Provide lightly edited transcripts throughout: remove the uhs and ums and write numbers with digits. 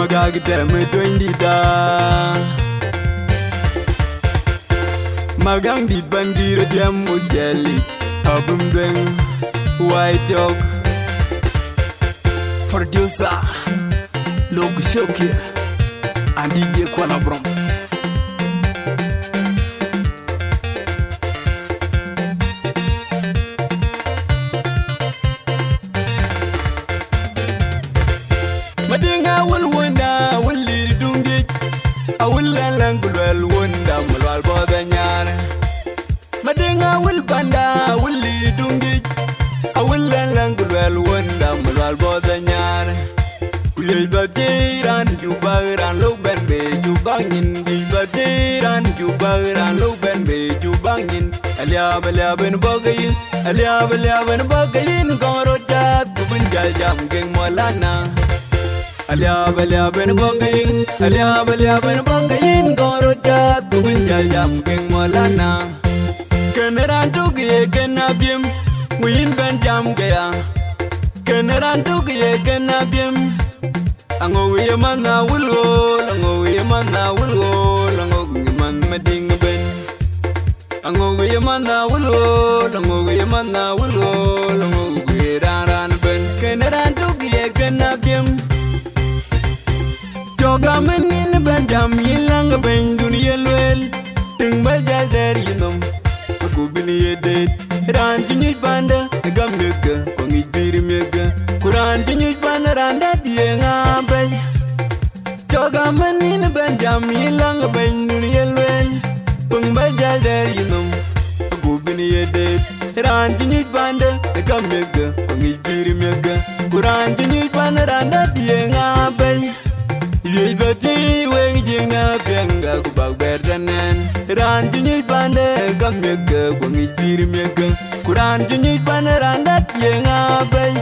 magagda me twindida magang di bandira jam mujali abum dweng white dog producer log shoki andi je kwana brom madinga wul wonda wulli dungi awulla langul wonda mulwal bodanyar madinga wul banda wulli dungi awulla langul wonda mulwal bodanyar kulay badiran jubaran lo benbe jubangin badiran jubaran lo benbe jubangin aliya ben bagayin gorojat bubun jam geng molana Alia ben bagayin gorojat bubun jam geng molana keneran tugiye kenabim win ben jam gaya keneran tugiye kenabim ango wiye mana wulo ango man mading ben ango wiye mana wulo ango ran ben keneran tugiye kenabim Joga menin ben jam yilang ben dunia luel ting bajal dari nom aku bini yedet ran jinyut banda gam mega kongi bir mega kuran jinyut banda randa dia ngabel Joga menin ben jam yilang ben dunia luel ting bajal dari nom aku bini yedet ran jinyut banda gam mega kongi bir mega kuran jinyut banda randa dia ngabel Yey bati weng jingna benga kubak berdanen Ran jinyuj bande gam mega wangi jir mega Kuran jinyuj bande randat yenga bay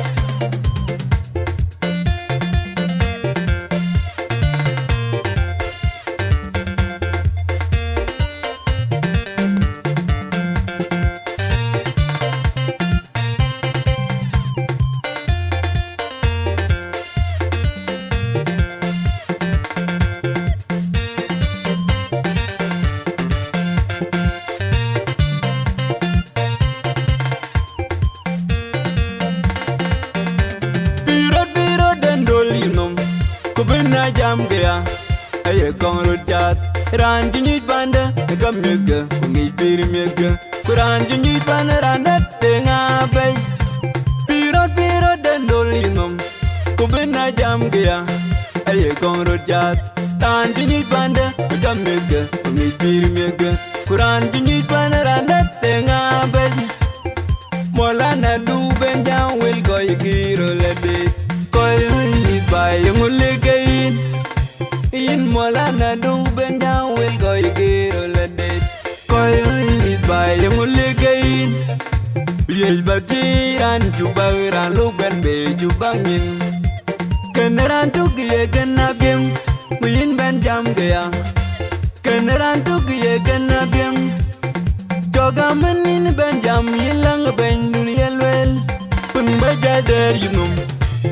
jam gaya aye kong rujat ran jinyuj banda gam mega kungi bir mega kuran jinyuj banda randat tenga bay piro dendol yinom kubena jam gaya aye kong rujat tan jinyuj banda gam mega kungi bir mega kuran jinyuj banda randat tenga bay molana du ben jam wel goy giro lede koy ni bay ngulige In molana du ben down will go get all the day. Call me by the mulligain. Yes, but and you bang look and be you bangin. Kanaran to get ganabim. We in Ben Jam Gaya. Kanaran to get ganabim. Jogaman in Ben Jam Yilang Ben Yelwell. Pun baja there, you know.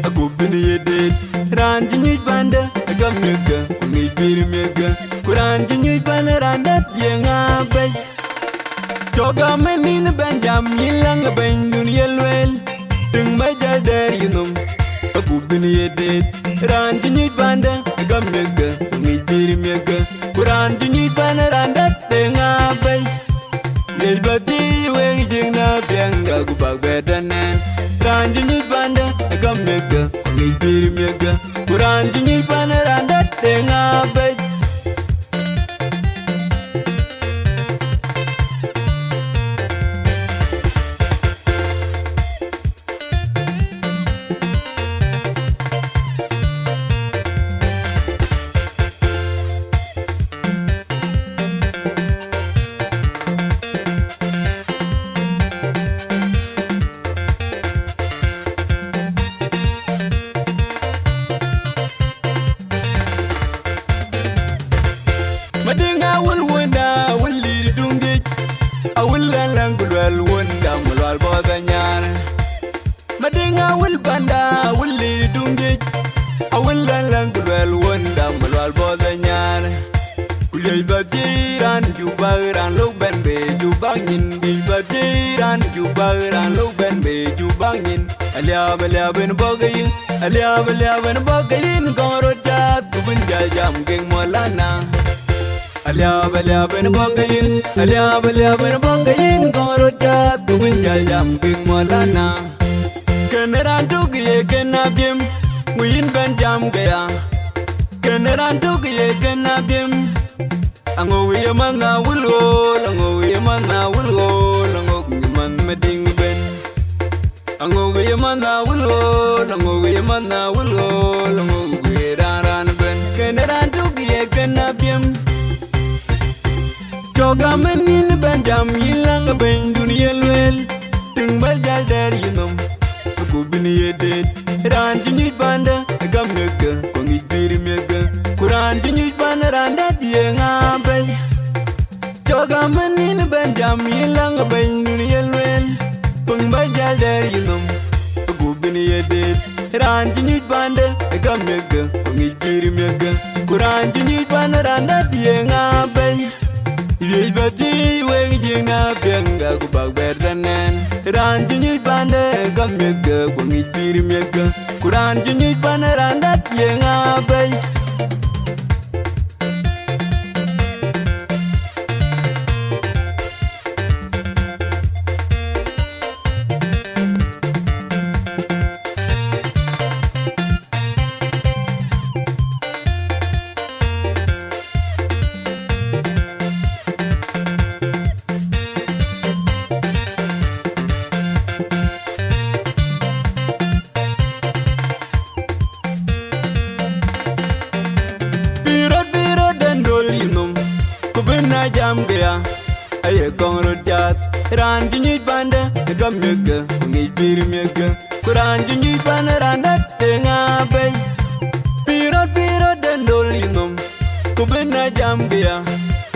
A good penny did. Ran jinyuj banda gam mega kungi bir mega kuran jinyuj banda randat yenga bay Joga menin ben jam yilang ben dunia luel ting bajal dari yinom aku bini yedet ran jinyuj banda gam mega kungi bir mega kuran jinyuj banda randat yenga bay Lel bati wengi jingna bianga kubak bedanen ran jinyuj banda gam mega kungi bir mega Kuran jinyuj banda randat tenga bay Madinga wul wonda wulli dungi awulla langul wonda mulwal bodanyar Madinga wul banda wulli dungi awulla langul wonda Ujai batiran jubaran lo ben be jubangin bi batiran jubaran lo ben be jubangin alia ben bogayin alia ben bogayin gorojat kubun jam geng molana alia ben bogayin alia ben bogayin gorojat kubun jam geng molana keneran tugiye kenabim win ben jam gaya keneran tugiye kenabim Ango we mana wulo, ango we mana wulo, ango we man meding ben. Ango we mana wulo, ango we mana wulo, ango we ran ben. Keneran tugiye kenabiem. Joga menin ben jam yilang ben dunia luel. Tingbal jal dari nom, aku bini yedet. Ran jinit banda, agam nega, kongit biri mega. Kuran jinit banda randa dia ngabel. Joga menin ben jam yilang ben dunia luel. Pengbajal dari nom, aku bini yedet. Ran jinit banda, agam nega, kongit biri mega. Kuran jinit banda randa dia ngabel. Yej bati wegi jina benga kubak berdanen. Ran jinit banda, agam nega, kongit biri mega. Kuran jinit banda randa dia ngabel. Jam gaya, aye kongro jat. Ran jinit banda, agam mega, ngi bir mega. Kuran jinit banda randa tenga bay. Piro dendol inom, kubena jam gaya,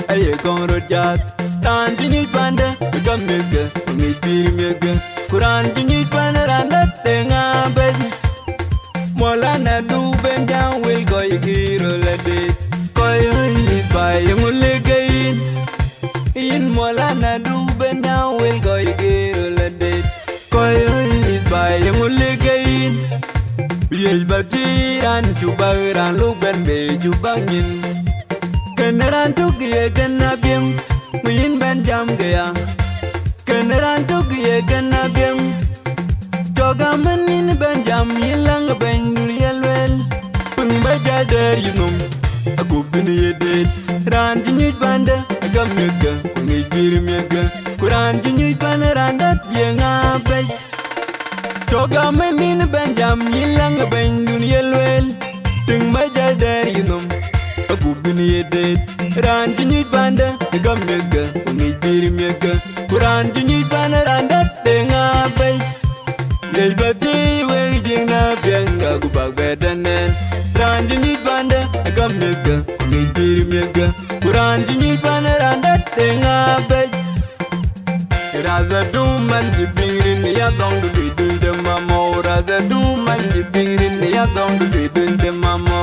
aye kongro jat. Ran jinit banda, agam mega, ngi bir mega. Kuran jinit banda randa tenga bay. Mola na du ben jam will go yigiro lede. Koy ni bay mulige. In Molana do ben now will go get a date. Coil is by a mulligain. Yes, but and to bag and look and be to bangin. Keneran to get a nabim. We in Benjam Gaya. Keneran to get a nabim. Jogaman in Benjam, Yilang a ben, Yelwell. Pung by Jada, you know. A good penny a date. Ran to meet Banda. Gamega, ngi bir mega. Kuran jinit paneranda yenga bay. Joga menin benjam yilang ben dunia luel. Ting majal dari nom, aku bini yedet. Ran jinit banda, gamega, ngi bir mega. Kuran jinit paneranda yenga bay. Lel bati wegi jina bianga kubak bedanen. Ran jinit banda, gamega, ngi bir mega. Kuran jinit paneranda tenga bed. Raza du man di birin ya dong du bidun de mamo. Raza du man di birin ya dong du bidun de mamo.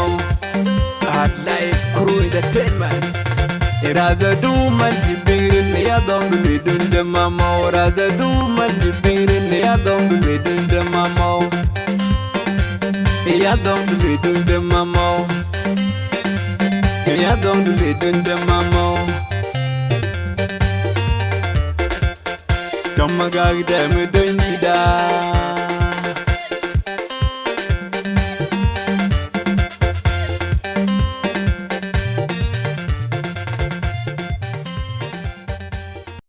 Hard life crew entertainment. Raza du man di birin ya dong du bidun de mamo. Raza du man di birin ya dong du bidun de mamo. Ya dong du bidun de mamo. Ya dong du bidun de mamo. Come a gag dem dun da.